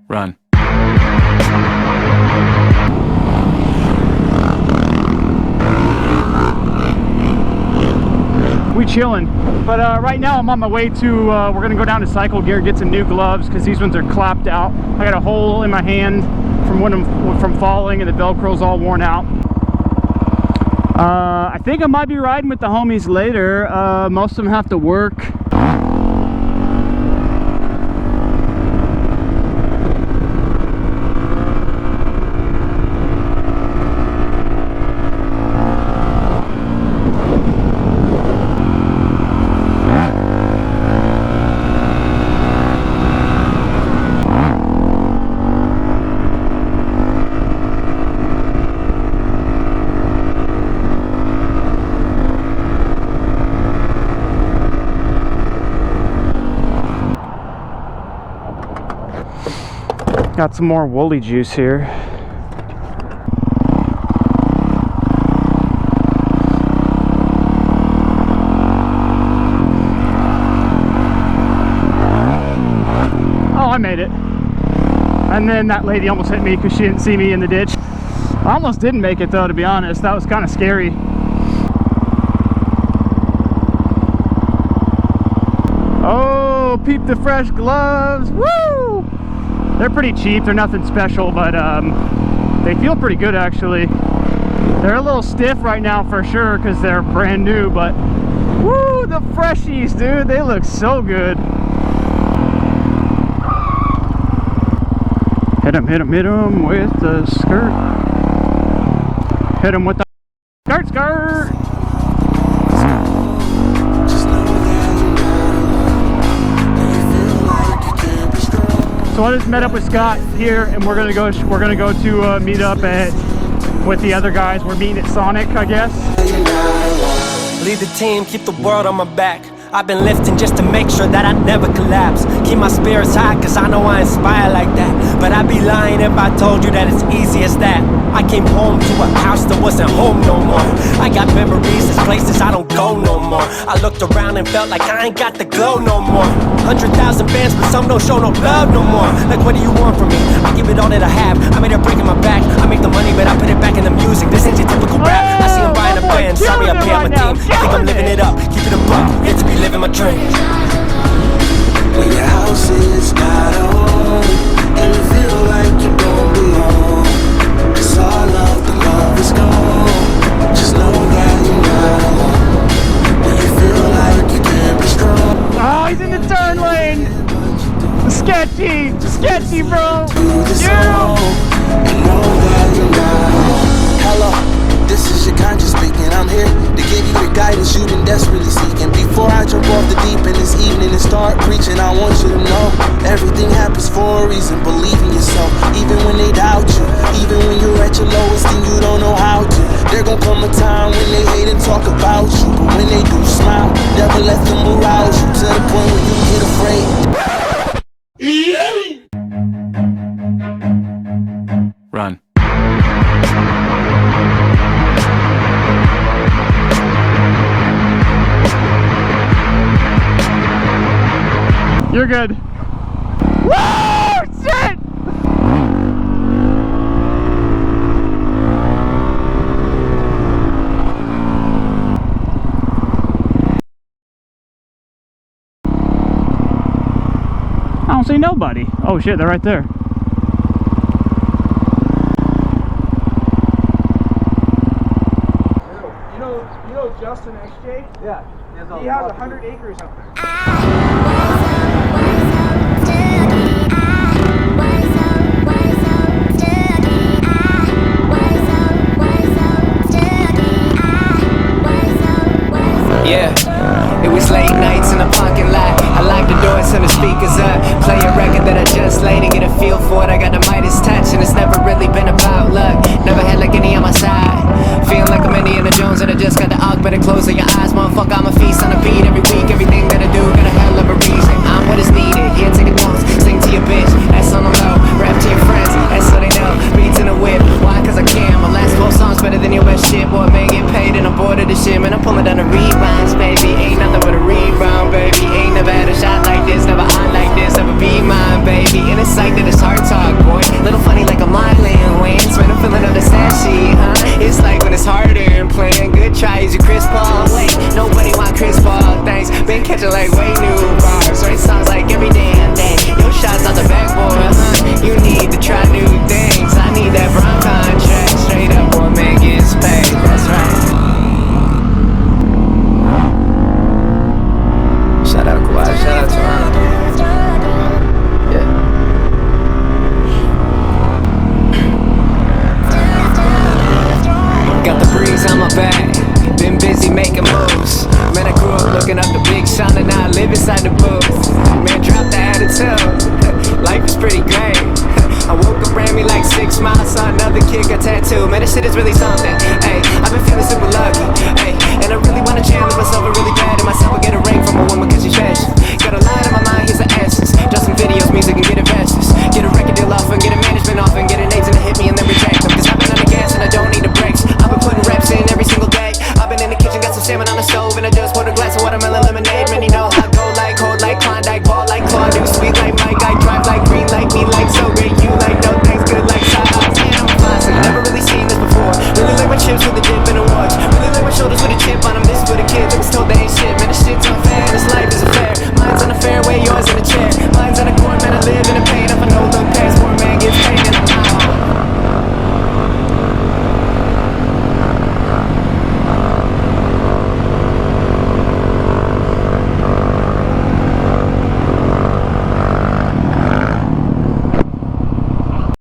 Run. We chilling, but right now I'm on my way to we're gonna go down to Cycle Gear, get some new gloves because these ones are clapped out. I got a hole in my hand from falling, and the Velcro's all worn out. I think I might be riding with the homies later. Most of them have to work. Got some more woolly juice here. Oh, I made it. And then that lady almost hit me because she didn't see me in the ditch. I almost didn't make it though, to be honest. That was kind of scary. Oh, peep the fresh gloves. Woo! They're pretty cheap, they're nothing special, but they feel pretty good actually. They're a little stiff right now for sure because they're brand new, but woo, the freshies, dude, they look so good. Hit him with the skirt. Hit him with the skirt. So I just met up with Scott here, and we're gonna go to meet up with the other guys. We're meeting at Sonic, I guess. Lead the team, keep the world on my back. I've been lifting just to make sure that I never collapse. Keep my spirits high, cause I know I inspire like that. But I'd be lying if I told you that it's easy as that. I came home to a house that wasn't home no more. I got memories, there's places I don't go no more. I looked around and felt like I ain't got the glow no more. 100,000 fans, but some don't show no love no more. Like, what do you want from me? I give it all that I have. I made a break in my back. I make the money, but I put it back in the music. This ain't your typical rap. I see him buying a band. Sorry, I pay out my team. I think I'm living it up. Keep it a buck. Get to be living my dream. When your house is not a home, and you feel like you don't belong, 'cause all of the love is gone, just know that you're not alone. When you feel like you can't be strong. Oh, he's in the turn lane. Sketchy, bro. Yeah. And know that you're not alone. Hello, this is your conscience speaking. I'm here to give you the guidance you've been desperately seeking. Before I jump off the deep end this evening and start preaching, I want you to know everything happens for a reason. Believe in yourself, even when they doubt you. Even when you're at your lowest and you don't know how to. There gon' come a time when they hate and talk about you, but when they do, smile. Never let them arouse you to the point where you get afraid. Run. You're good. Whoa, shit! I don't see nobody. Oh shit, they're right there. You know Justin XJ? Yeah. He has 100 acres up there. Yeah, it was late nights in the parking lot. I locked the doors and the speakers up. Play a record that I just laid to get a feel for it. I got the Midas touch and it's never really been about luck. Never had like any on my side. Feeling like I'm Indiana Jones and I just got the arc. Better close your eyes, motherfucker. I'm a feast on a beat every week. Everything that I do got a hell of a reason. I'm what is needed. Here, take a dose. Sing to your bitch. That's on the low. Rap to your friends. That's so they know. Beats in the whip. Why? Cause I can. My last 4 songs better than your best shit. Boy, man, get paid and I'm bored of this shit. Man, I'm pulling down the rebounds, baby. Ain't nothing but a rebound, baby. Ain't never had a shot lucky, and it's like that it's hard talk, boy. Little funny like a Marlin Wayans when I'm feeling on the stat sheet, It's like when it's harder and playing good tries, you Chris Paul. Wait, nobody want Chris Paul, thanks. Been catching like way new bars, write songs like every damn day. Your shots out the backboard, You need to try new things. I need that Bron contract, straight up, boy, man gets paid. That's right. Shout out Kawhi, shout out Toronto. Yeah. Got the breeze on my back, been busy making moves. Man, I grew up looking up the big shine, and now I live inside the booth. Man, drop the attitude, life is pretty great. I woke up, ran me like 6 miles, saw another kid got tattooed. Man, this shit is really something. Ay, I've been feeling super lucky. Ay, and I really wanna challenge myself and really